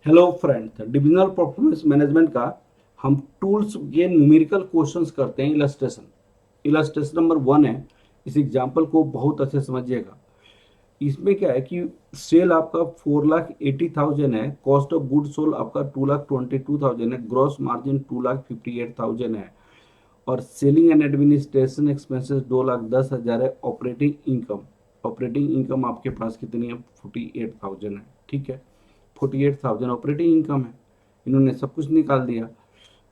Hello friends, divisional performance management का हम tools ये न्यूमेरिकल क्वेश्चंस करते हैं। इलस्ट्रेशन नंबर 1 है। इस एग्जांपल को बहुत अच्छे से समझिएगा। इसमें क्या है कि सेल आपका 4,80,000 है, कॉस्ट ऑफ गुड सोल्ड आपका 2,22,000 है, ग्रॉस मार्जिन 2,58,000 है और सेलिंग एंड एडमिनिस्ट्रेशन एक्सपेंसेस 2,10,000 है। ऑपरेटिंग इनकम आपके पास कितनी है? 48,000 है। ठीक है, 48,000 ऑपरेटिंग इनकम है। इन्होंने सब कुछ निकाल दिया।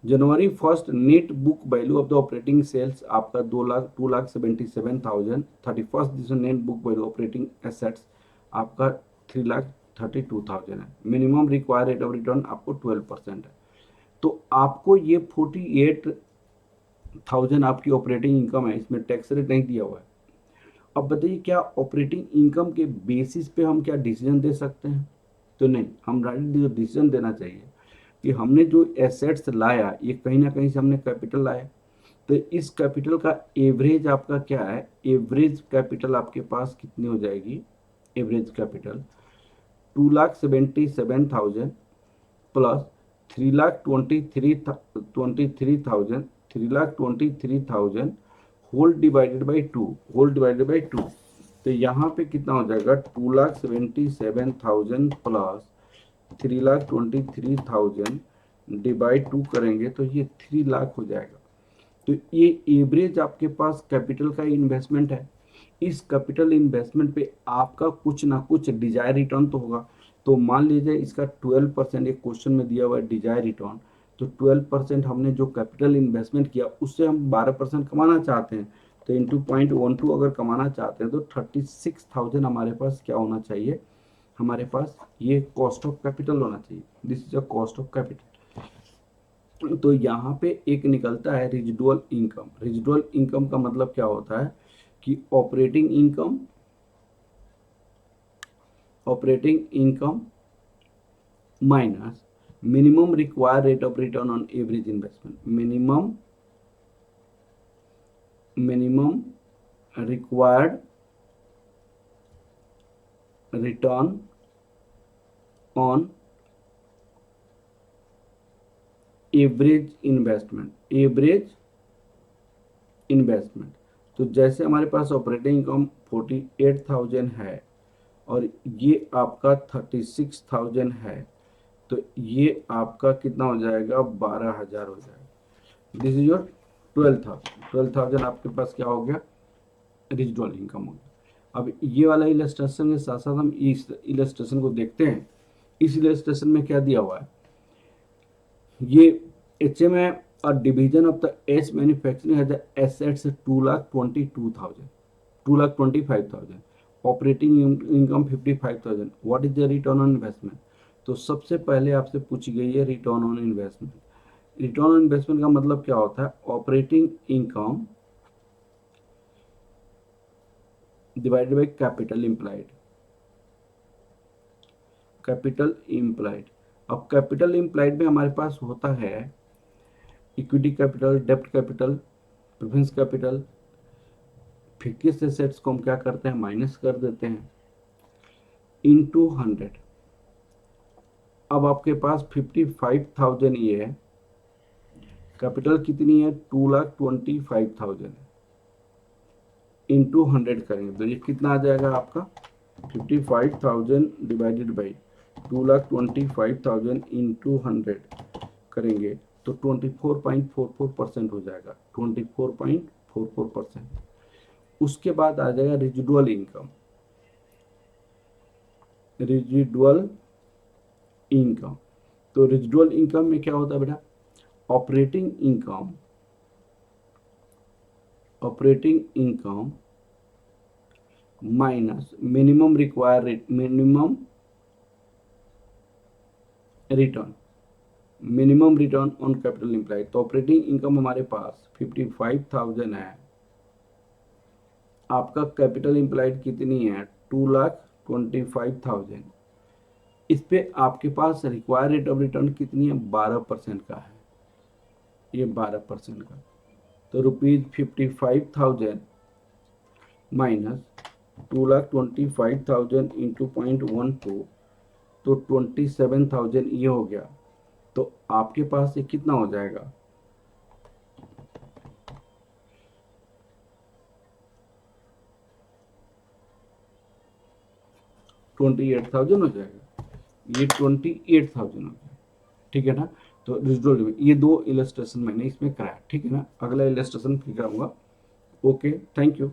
जनवरी 1 net book value of the operating sales आपका 2,77,000। 31 net book value operating assets आपका 3,32,000 है। Minimum required rate of return आपको 12% है। तो आपको ये 48,000 आपकी ऑपरेटिंग इनकम है, इसमें टैक्स रेट नहीं दिया हुआ है। अब बताइए, क्या ऑपरेटिंग इनकम के बेसिस पे हम क्या डिसीजन दे सकते हैं? तो नहीं, हम डायरेक्ट जो डिसीजन देना चाहिए कि हमने जो एसेट्स लाया ये कहीं ना कहीं से हमने कैपिटल लाया, तो इस कैपिटल का एवरेज आपका क्या है? एवरेज कैपिटल आपके पास कितनी हो जाएगी? Average capital 2,77,000 plus 3,23,000 3,23,000 whole divided by two. तो यहाँ पे कितना हो जाएगा? 2,77,000 प्लस 3,23,000 डिवाइड 2 करेंगे तो ये 3 लाख हो जाएगा। तो ये एवरेज आपके पास कैपिटल का इन्वेस्टमेंट है। इस कैपिटल इन्वेस्टमेंट पे आपका कुछ ना कुछ डिजायर रिटर्न तो होगा। तो मान लीजिए इसका 12%, एक क्वेश्चन में दिया हुआ है डिजायर रिटर्न, तो 12% हमने जो कैपिटल इन्वेस्टमेंट किया उससे हम 12% कमाना चाहते हैं, तो इंटू 0.12 अगर कमाना चाहते हैं तो 36,000 हमारे पास क्या होना चाहिए? हमारे पास ये कॉस्ट ऑफ कैपिटल होना चाहिए। This is a cost of capital. तो यहाँ पे एक निकलता है रेजिडुअल इनकम। रेजिडुअल इनकम का मतलब क्या होता है कि operating income minus minimum required rate of return on average investment. Minimum required return on average investment. तो जैसे हमारे पास ऑपरेटिंग इनकम 48,000 है और ये आपका 36,000 है, तो ये आपका कितना हो जाएगा? 12,000 हो जाएगा। दिस इज योर 12,000 आपके पास क्या हो गया? रेजिडुअल इनकम हो गया। अब ये वाला इलस्ट्रेशन के साथ साथ हम इस इलस्ट्रेशन को देखते हैं। इस इलस्ट्रेशन में क्या दिया हुआ है? ये HM है और division of the S manufacturing has assets 2,22,000, 2,25,000, operating income 55,000। What is the return on investment? तो सबसे पहले आपसे पूछी गई है return on investment. Return on investment का मतलब क्या होता है? Operating income divided by capital implied. अब कैपिटल इम्प्लाइड में हमारे पास होता है इक्विटी कैपिटल, डेब्ट capital, preference capital. Fixed assets को हम क्या करते हैं? माइनस कर देते हैं इनटू 100। अब आपके पास 55,000 ये है, कैपिटल कितनी है? 2,25,000 है, इंटू 100 करेंगे तो ये कितना आ जाएगा आपका? 55,000 डिवाइडेड बाई 2,25,000 इंटू 100 करेंगे तो 24.44% हो जाएगा। 24.44%। उसके बाद आ जाएगा रेजिडुअल इनकम। तो रेजिडुअल इनकम में क्या होता है बेटा? Operating income minus minimum return on capital employed. तो ऑपरेटिंग इनकम हमारे पास 55,000 है, आपका कैपिटल एम्प्लॉयड कितनी है? 2,25,000। इस पे आपके पास रिक्वायर रेट ऑफ रिटर्न कितनी है? 12% का है, ये 12% का। तो ₹55,000 माइनस 2,25,000 इंटू 0.12 तो 27,000 ये हो गया। तो आपके पास ये कितना हो जाएगा, 28,000 हो जाएगा, ये 28,000 हो जाएगा। ठीक है ना। तो रेसिडुअल ये दो इलस्ट्रेशन मैंने इसमें कराया। ठीक है ना, अगला इलस्ट्रेशन फिर कराऊंगा। Okay, thank you.